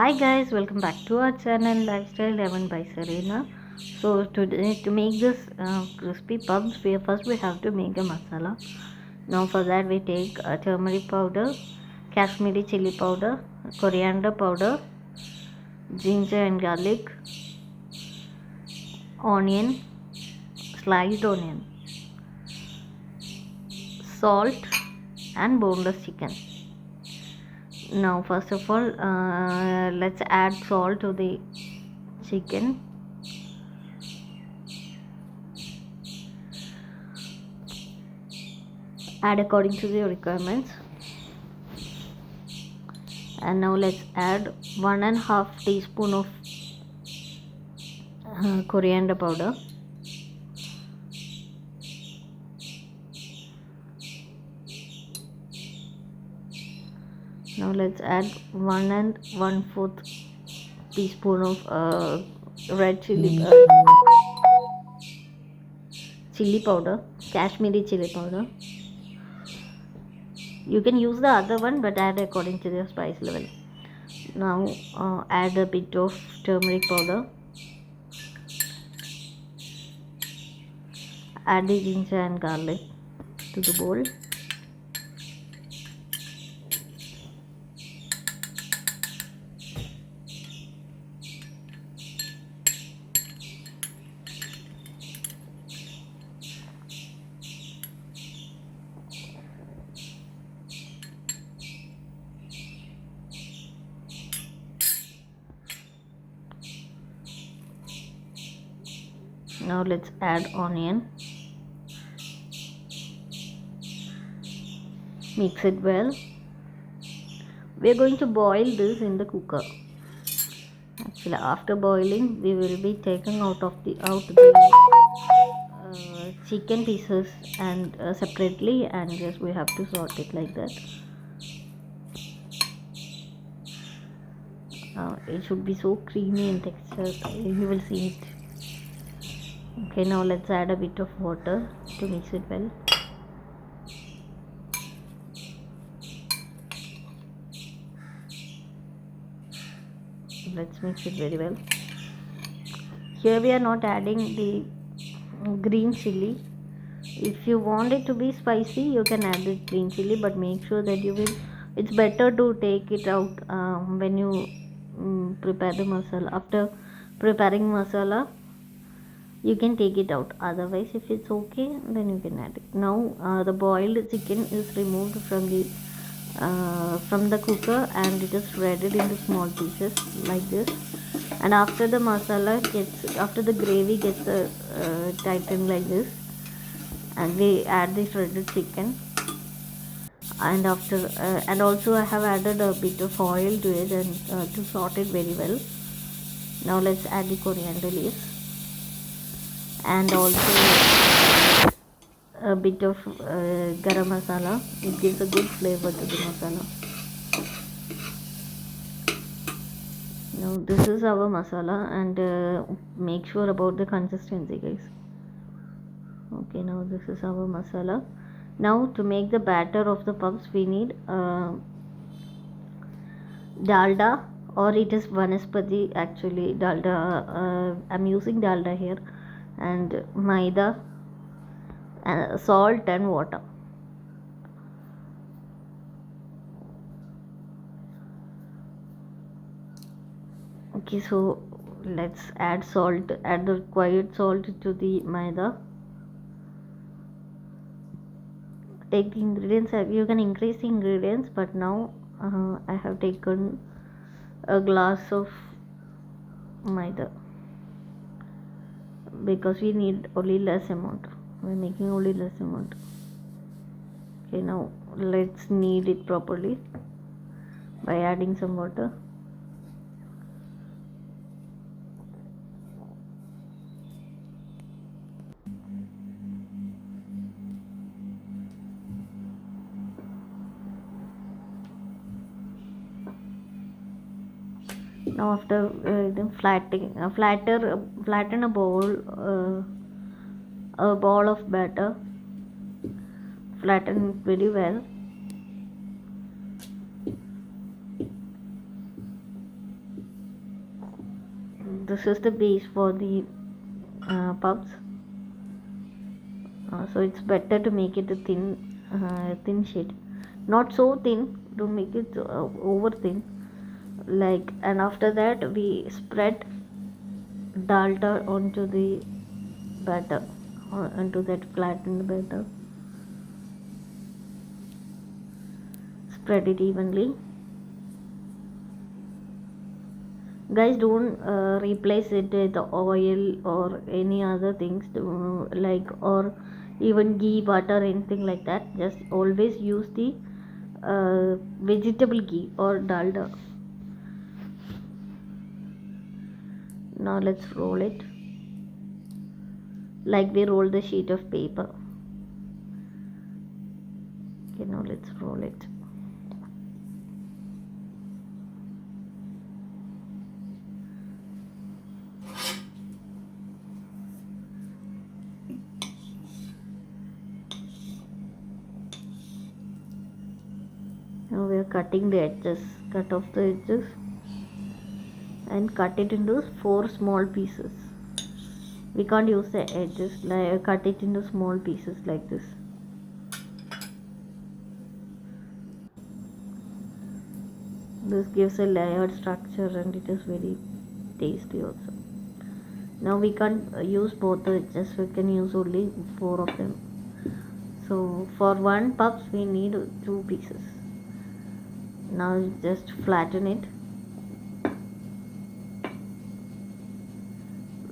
Hi guys, welcome back to our channel Lifestyle Lemon by Serena. So today to make this crispy puffs, we have to make a masala. Now for that we take turmeric powder, Kashmiri chili powder, coriander powder, ginger and garlic, onion, sliced onion, salt and boneless chicken. Now first of all, let's add salt to the chicken. Add according to the requirements. And now let's add 1.5 teaspoon of coriander powder. Now let's add 1 and 1/4 teaspoon of red chili powder, Kashmiri chili powder. You can use the other one, but add according to your spice level. Now add a bit of turmeric powder. Add the ginger and garlic to the bowl. Now let's add onion. Mix it well. We are going to boil this in the cooker. Actually, after boiling, we will be taking out the chicken pieces and separately, and just we have to sort it like that. It should be so creamy in texture. You will see it. Okay, now let's add a bit of water to mix it well. Let's mix it very well. Here we are not adding the green chili. If you want it to be spicy, you can add the green chili, but make sure that it's better to take it out when you prepare the masala. After preparing masala, you can take it out. Otherwise, if it's okay, then you can add it. Now the boiled chicken is removed from the cooker, and it is shredded into small pieces like this. And after the gravy gets tightened like this, and we add the shredded chicken. And also I have added a bit of oil to it, and to sort it very well. Now let's add the coriander leaves, and also a bit of garam masala. It gives a good flavor to the masala. Now this is our masala, and make sure about the consistency, guys. Okay, now this is our masala. Now to make the batter of the puffs, we need dalda, or it is vanaspati. Actually dalda, I'm using dalda here, and maida, salt and water. Okay, so let's add the required salt to the maida. Take the ingredients. You can increase the ingredients, but now I have taken a glass of maida because we need only less amount. We're making only less amount. Okay, now let's knead it properly by adding some water. Now after flatten a ball of batter. Flatten it very well. this is the base for the puffs. So it's better to make it a thin sheet, not so thin, don't make it over thin. Like, and after that we spread dalda onto the batter, or onto that flattened batter. Spread it evenly. Guys, don't replace it with oil or any other things, like, or even ghee, butter, anything like that. Just always use the vegetable ghee or dalda. Now let's roll it like we roll the sheet of paper. Okay, now let's roll it. Now we are cutting the edges. Cut off the edges and cut it into 4 small pieces. We can't use the edges, like cut it into small pieces like this. This gives a layered structure and it is very tasty also. Now we can't use both the edges, we can use only 4 of them. So for one puffs we need 2 pieces. Now just flatten it.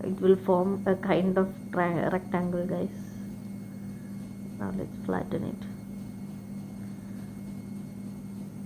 It will form a kind of rectangle, guys. Now let's flatten it.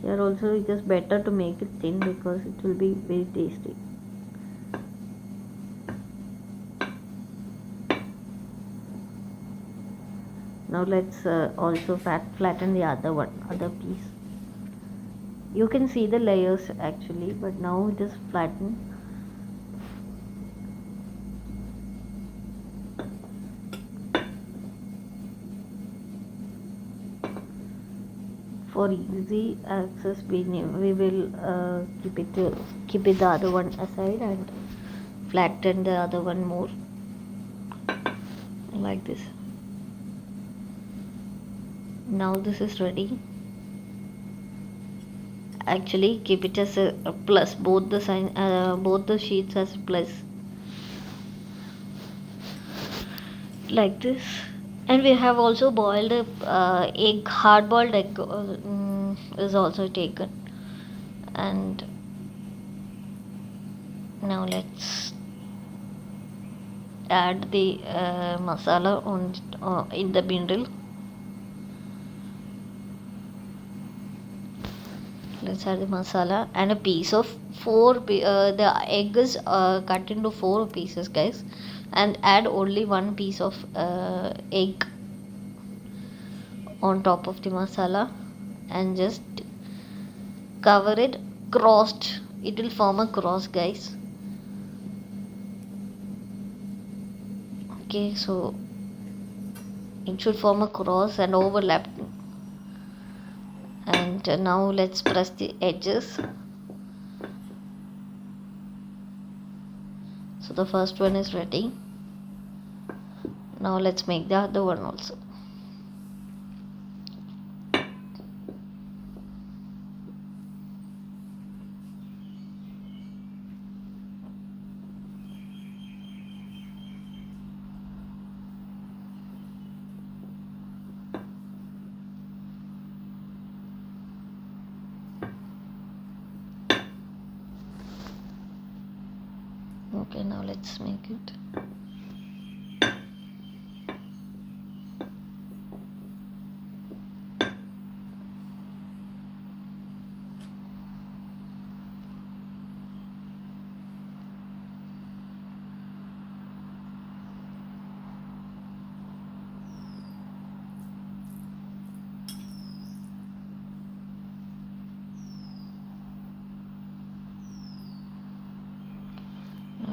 Here also it is better to make it thin because it will be very tasty. Now let's also flatten the other piece. You can see the layers actually, but now it is flattened. For easy access, we will keep it the other one aside and flatten the other one more, like this. Now this is ready. Actually, keep it as a plus, both the sheets as plus, like this. And we have also boiled a egg, hard boiled egg is also taken. And now let's add the masala in the bindle. Let's add the masala and a piece of the egg is cut into 4 pieces, guys, and add only 1 piece of egg on top of the masala and just cover it crossed. It will form a cross, guys. Okay, so it should form a cross and overlap. And now let's press the edges. So the first one is ready. Now let's make the other one also. Okay, now let's make it.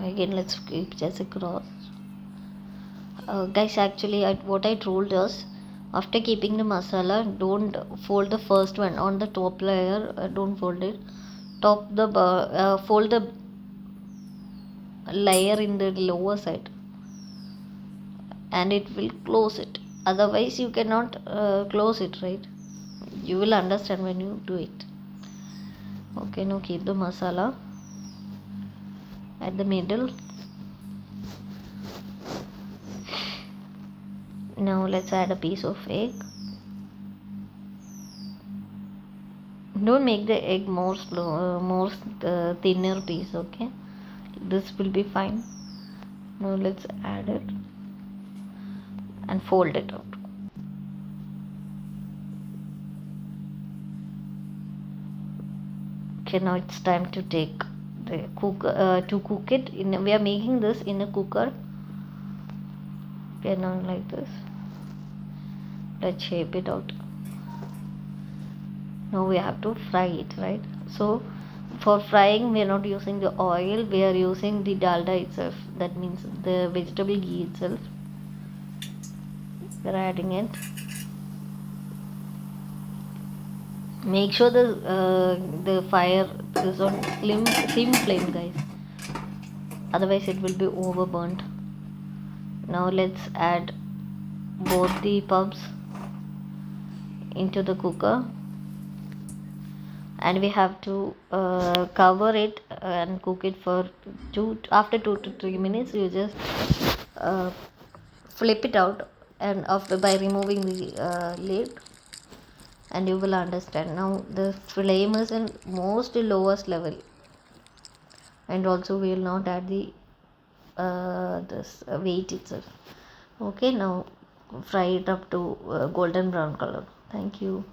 Again, let's keep just a cross. Guys, actually what I told is, after keeping the masala, don't fold the first one on the top layer, don't fold it. Fold the layer in the lower side, and it will close it. Otherwise you cannot close it, right? You will understand when you do it. Okay, now keep the masala at the middle. Now let's add a piece of egg. Don't make the egg more slow, more thinner piece. Okay, this will be fine. Now let's add it and fold it out. Okay, now it's time to take the to cook it. We are making this in a cooker. Okay, now like this. Let's shape it out. Now we have to fry it, right? So for frying we are not using the oil, we are using the dalda itself. That means the vegetable ghee itself. We are adding it. Make sure the fire is on slim flame, guys. Otherwise it will be overburnt. Now let's add both the puffs into the cooker, and we have to cover it and cook it for after 2 to 3 minutes. You just uh, flip it out, and after by removing the lid, and you will understand. Now the flame is in most lowest level, and also we will not add the this weight itself. Okay, now fry it up to golden brown color. Thank you.